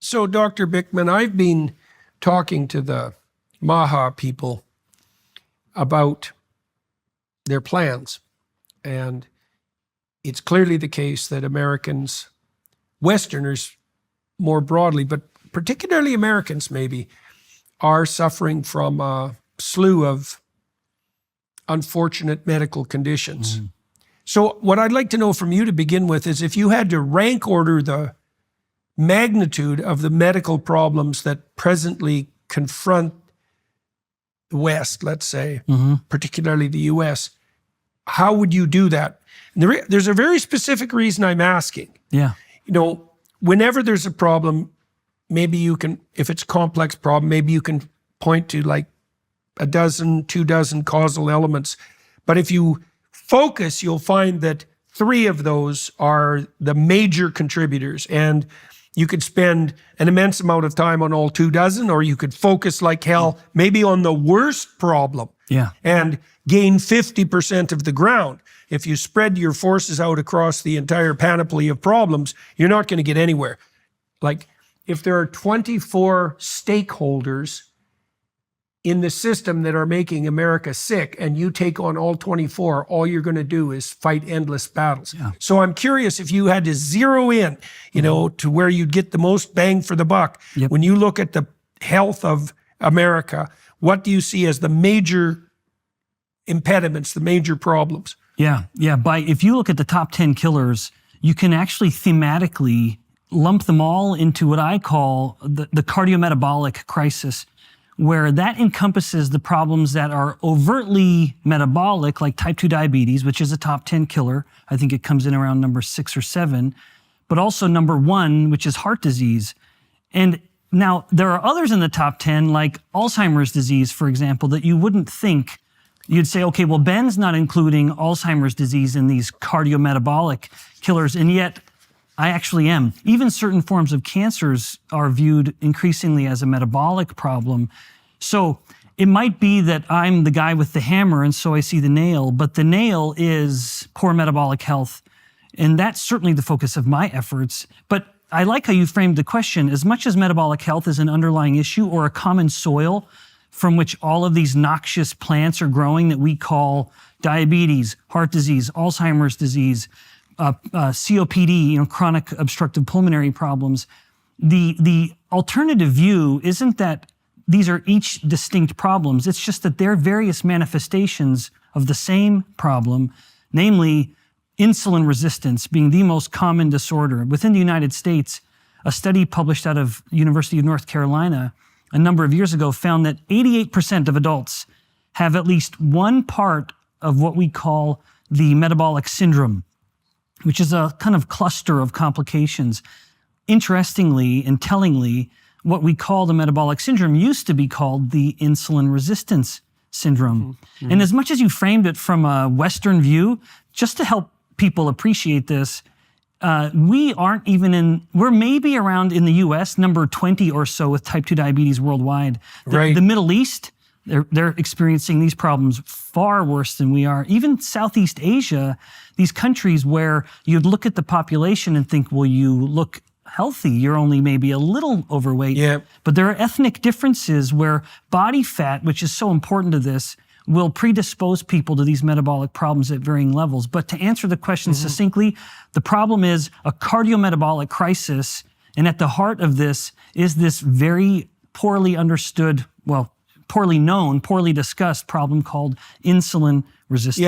So, Dr. Bikman, I've been talking to the Maha people about their plans. And it's clearly the case that Americans, Westerners more broadly, but particularly Americans maybe, are suffering from a slew of unfortunate medical conditions. Mm-hmm. So what I'd like to know from you to begin with is if you had to rank order the magnitude of the medical problems that presently confront the West, let's say, particularly the US, how would you do that? And there's a very specific reason I'm asking. Yeah. You know, whenever there's a problem, maybe you can, if it's a complex problem, maybe you can point to like a dozen, 24 causal elements. But if you focus, you'll find that 3 of those are the major contributors. And you could spend an immense amount of time on all 24, or you could focus like hell, maybe on the worst problem. Yeah. And gain 50% of the ground. If you spread your forces out across the entire panoply of problems, you're not going to get anywhere. Like, if there are 24 stakeholders in the system that are making America sick, and you take on all 24, all you're going to do is fight endless battles. Yeah. So I'm curious if you had to zero in, you know, to where you'd get the most bang for the buck. Yep. When you look at the health of America, what do you see as the major impediments, the major problems? Yeah. If you look at the top 10 killers, you can actually thematically lump them all into what I call the cardiometabolic crisis, where that encompasses the problems that are overtly metabolic, like type 2 diabetes, which is a top 10 killer. I think it comes in around number 6 or 7, but also number 1, which is heart disease. And now there are others in the top 10, like Alzheimer's disease, for example, that you wouldn't think. You'd say, okay, well, Ben's not including Alzheimer's disease in these cardiometabolic killers, and yet I actually am. Even certain forms of cancers are viewed increasingly as a metabolic problem. So it might be that I'm the guy with the hammer, and so I see the nail, but the nail is poor metabolic health. And that's certainly the focus of my efforts. But I like how you framed the question. As much as metabolic health is an underlying issue or a common soil from which all of these noxious plants are growing that we call diabetes, heart disease, Alzheimer's disease, COPD, chronic obstructive pulmonary problems. The alternative view isn't that these are each distinct problems. It's just that they're various manifestations of the same problem, namely insulin resistance being the most common disorder. Within the United States, a study published out of University of North Carolina a number of years ago found that 88% of adults have at least one part of what we call the metabolic syndrome, which is a kind of cluster of complications. Interestingly and tellingly, what we call the metabolic syndrome used to be called the insulin resistance syndrome. Mm-hmm. And as much as you framed it from a Western view, just to help people appreciate this, we're maybe around in the US, number 20 or so with type 2 diabetes worldwide. The Middle East, they're experiencing these problems far worse than we are. Even Southeast Asia, these countries where you'd look at the population and think, well, you look healthy, you're only maybe a little overweight. Yeah. But there are ethnic differences where body fat, which is so important to this, will predispose people to these metabolic problems at varying levels. But to answer the question succinctly, the problem is a cardiometabolic crisis. And at the heart of this is this very poorly understood, poorly known, poorly discussed problem called insulin resistance. Yeah,